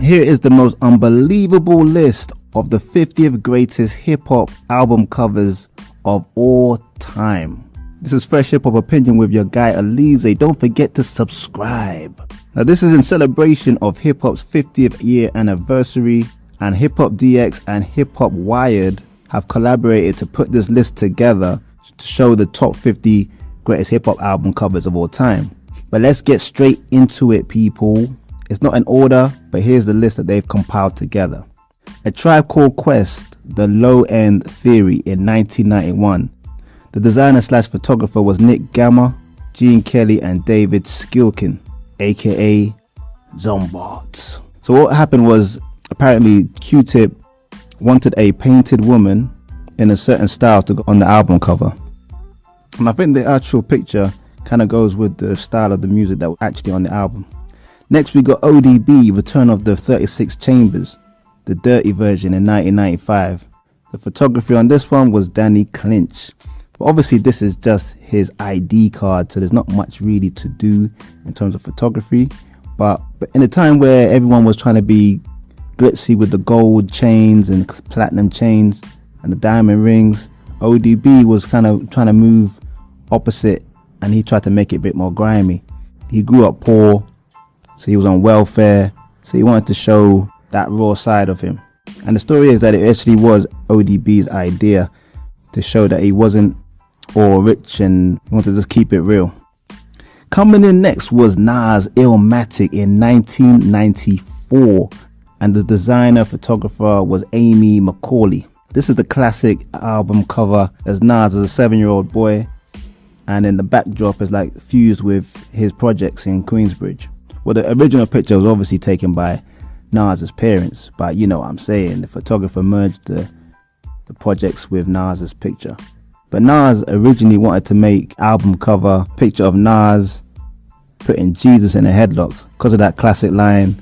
Here is the most unbelievable list of the 50th greatest hip-hop album covers of all time. This is Fresh Hip Hop Opinion with your guy Oleezeh. Don't forget to subscribe. Now this is in celebration of hip hop's 50th year anniversary, and Hiphopdx and Hiphop Wired have collaborated to put this list together to show the top 50 greatest hip hop album covers of all time. But let's get straight into it, people. It's not in order, but here's the list that they've compiled together. A Tribe Called Quest, The Low End Theory in 1991. The designer slash photographer was Nick Gamma, Gene Kelly and David Skilkin, aka Zombart. So what happened was, apparently Q-Tip wanted a painted woman in a certain style to go on the album cover. And I think the actual picture kind of goes with the style of the music that was actually on the album. Next we got ODB, Return of the 36 Chambers, the dirty version in 1995. The photography on this one was Danny Clinch. But obviously this is just his ID card, so there's not much really to do in terms of photography. But in a time where everyone was trying to be glitzy with the gold chains and platinum chains and the diamond rings, ODB was kind of trying to move opposite, and he tried to make it a bit more grimy. He grew up poor, so he was on welfare, so he wanted to show that raw side of him. And the story is that it actually was ODB's idea to show that he wasn't all rich and he wanted to just keep it real. Coming in next was Nas Illmatic in 1994, and the designer photographer was Amy McCauley. This is the classic album cover as Nas as a 7-year-old boy, and then the backdrop is like fused with his projects in Queensbridge. Well, the original picture was obviously taken by Nas's parents, but you know what I'm saying, the photographer merged the projects with Nas's picture. But Nas originally wanted to make album cover picture of Nas putting Jesus in a headlock because of that classic line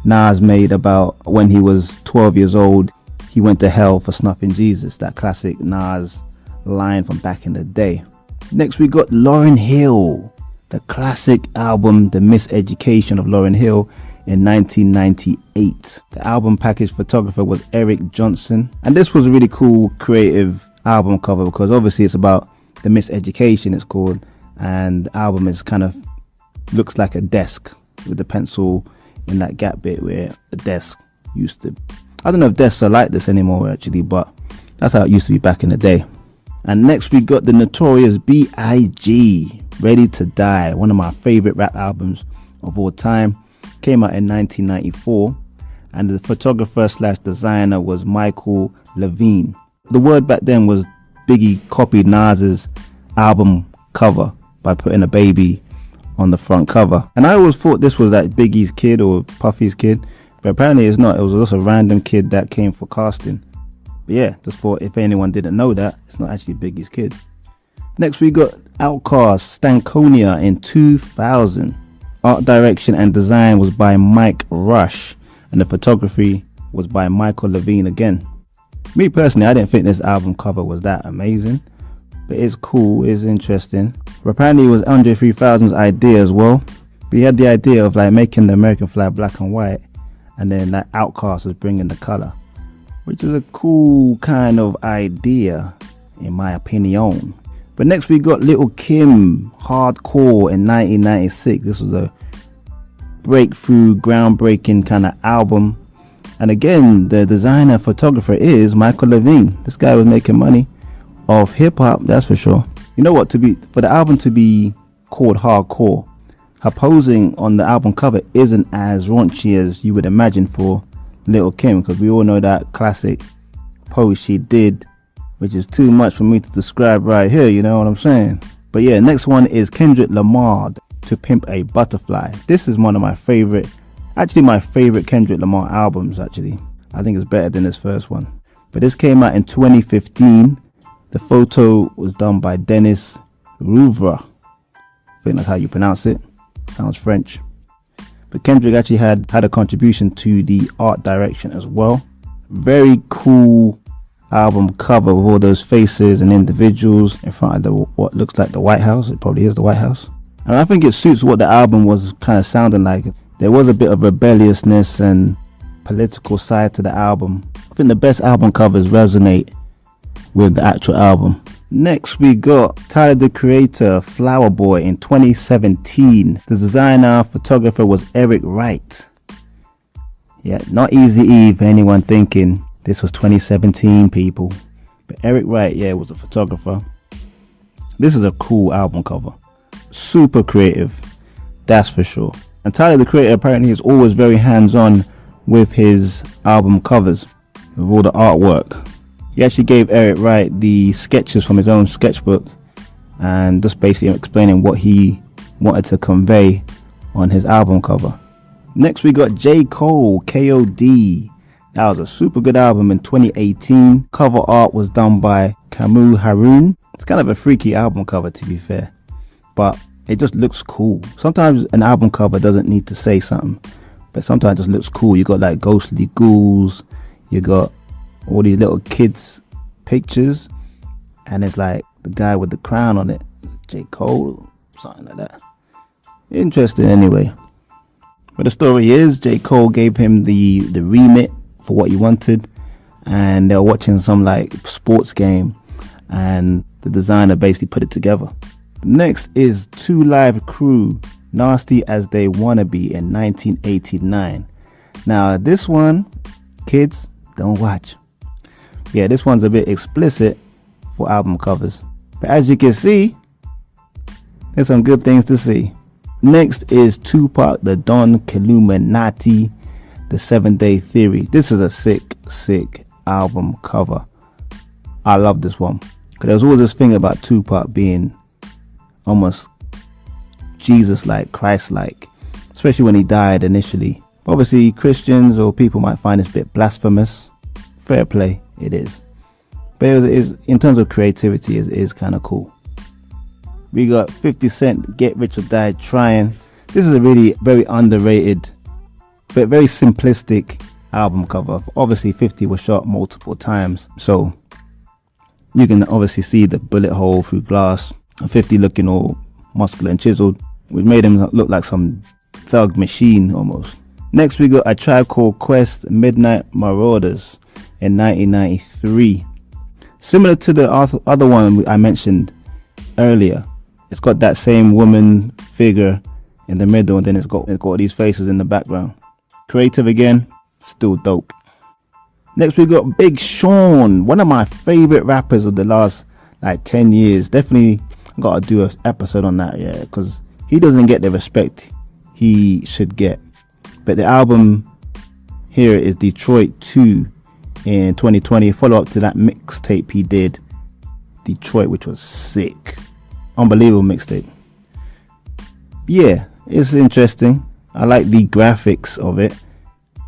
Nas made about when he was 12 years old, he went to hell for snuffing Jesus. That classic Nas line from back in the day. Next we got Lauryn Hill, the classic album The Miseducation of Lauryn Hill in 1998. The album package photographer was Eric Johnson, and this was a really cool creative album cover because obviously it's about the miseducation, it's called, and the album is kind of looks like a desk with the pencil in that gap bit where the desk used to. I don't know if desks are like this anymore actually, but that's how it used to be back in the day. And next we got the Notorious B.I.G. Ready to Die, one of my favorite rap albums of all time. Came out in 1994, and the photographer slash designer was Michael Levine. The word back then was Biggie copied Nas's album cover by putting a baby on the front cover, and I always thought this was like Biggie's kid or Puffy's kid, but apparently it's not. It was just a random kid that came for casting. But yeah, just thought if anyone didn't know that, it's not actually Biggie's kid. Next we got Outkast Stankonia in 2000. Art direction and design was by Mike Rush, and the photography was by Michael Levine again. Me personally, I didn't think this album cover was that amazing, but it's cool, it's interesting. But apparently it was Andre 3000's idea as well. But he had the idea of like making the American flag black and white, and then like Outkast was bringing the color, which is a cool kind of idea in my opinion. But next we got Lil' Kim, Hardcore in 1996. This was a breakthrough, groundbreaking kind of album. And again, the designer photographer is Michael Levine. This guy was making money off hip hop, that's for sure. You know what, for the album to be called Hardcore, her posing on the album cover isn't as raunchy as you would imagine for Lil' Kim, because we all know that classic pose she did, which is too much for me to describe right here, you know what I'm saying? But yeah, next one is Kendrick Lamar, To Pimp a Butterfly. This is one of my favorite, actually my favorite Kendrick Lamar albums actually. I think it's better than his first one. But this came out in 2015. The photo was done by Dennis Rouvra. I think that's how you pronounce it. Sounds French. But Kendrick actually had a contribution to the art direction as well. Very cool album cover with all those faces and individuals in front of what looks like the White House. It probably is the White House. And I think it suits what the album was kind of sounding like. There was a bit of rebelliousness and political side to the album. I think the best album covers resonate with the actual album. Next we got Tyler the Creator, Flower Boy in 2017. The designer photographer was Eric Wright. Yeah, not Eazy-E for anyone thinking this was 2017, people. But Eric Wright, yeah, was a photographer. This is a cool album cover. Super creative, that's for sure. And Tyler the Creator apparently is always very hands-on with his album covers, with all the artwork. He actually gave Eric Wright the sketches from his own sketchbook and just basically explaining what he wanted to convey on his album cover. Next we got J. Cole, K.O.D. That was a super good album in 2018. Cover art was done by Camus Haroun. It's kind of a freaky album cover, to be fair, but it just looks cool. Sometimes an album cover doesn't need to say something, but sometimes it just looks cool. You got like ghostly ghouls, you got all these little kids pictures, and it's like the guy with the crown on it, J. Cole, something like that. Interesting anyway. But the story is, J. Cole gave him the remit for what he wanted, and they were watching some like sports game, and the designer basically put it together. Next is 2 Live Crew, Nasty as They Wanna Be in 1989. Now this one, kids, don't watch. Yeah, this one's a bit explicit for album covers, but as you can see, there's some good things to see. Next is Tupac the Don Killuminati, The 7 Day Theory. This is a sick album cover. I love this one, because there's always this thing about Tupac being almost Jesus-like, Christ-like, especially when he died initially. Obviously Christians or people might find this a bit blasphemous. Fair play, it is, but it is, in terms of creativity, it is kind of cool. We got 50 Cent, Get Rich or Die Trying. This is a really very underrated but very simplistic album cover. Obviously 50 was shot multiple times, so you can obviously see the bullet hole through glass. 50 looking all muscular and chiseled, which made him look like some thug machine almost. Next we got A Tribe Called Quest, Midnight Marauders in 1993. Similar to the other one I mentioned earlier, it's got that same woman figure in the middle, and then it's got these faces in the background. Creative again, still dope. Next we got Big Sean, one of my favorite rappers of the last like 10 years. Definitely gotta do an episode on that, yeah, because he doesn't get the respect he should get. But the album here is Detroit 2 in 2020, follow up to that mixtape he did, Detroit, which was sick. Unbelievable mixtape. Yeah, it's interesting. I like the graphics of it.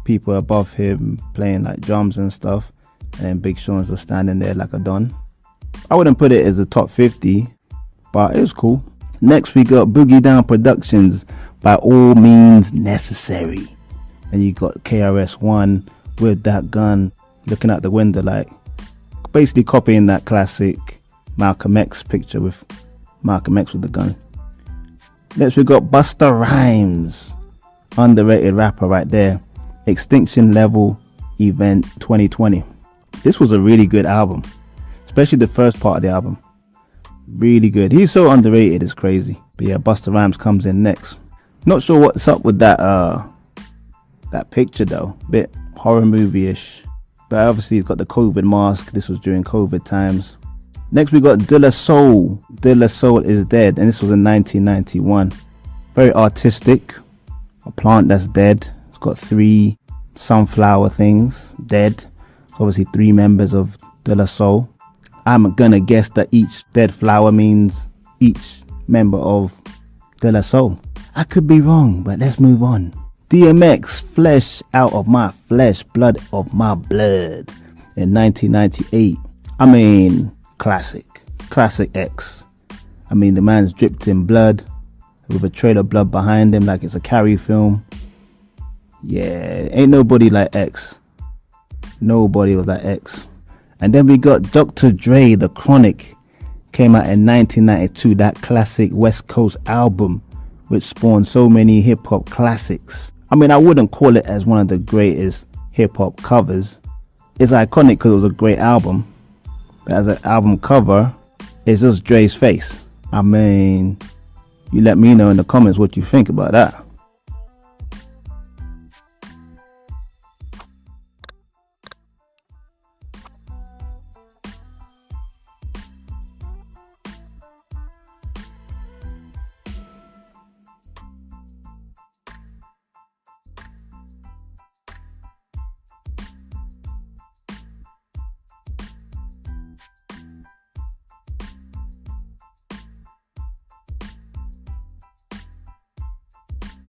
People above him playing like drums and stuff, and Big Sean's just standing there like a don. I wouldn't put it as a top 50, but it was cool. Next we got Boogie Down Productions, By All Means Necessary. And you got KRS-One with that gun looking out the window, like basically copying that classic Malcolm X picture with Malcolm X with the gun. Next we got Busta Rhymes, underrated rapper right there. Extinction Level Event 2020. This was a really good album, especially the first part of the album. Really good. He's so underrated, it's crazy. But yeah, Busta Rhymes comes in next. Not sure what's up with that that picture though. Bit horror movie-ish. But obviously he's got the COVID mask. This was during COVID times. Next we got De La Soul. De La Soul is Dead, and this was in 1991. Very artistic. A plant that's dead. It's got 3 sunflower things dead. Obviously 3 members of De La Soul. I'm gonna guess that each dead flower means each member of De La Soul. I could be wrong, but let's move on. DMX, Flesh Out of My Flesh, Blood of My Blood in 1998. I mean, classic X. I mean, the man's dripped in blood with a trail of blood behind him like it's a Carrie film. Yeah, ain't nobody like X. Nobody was like X. And then we got Dr. Dre, The Chronic, came out in 1992, that classic West Coast album which spawned so many hip hop classics. I mean, I wouldn't call it as one of the greatest hip hop covers. It's iconic because it was a great album. But as an album cover, it's just Dre's face. I mean, you let me know in the comments what you think about that.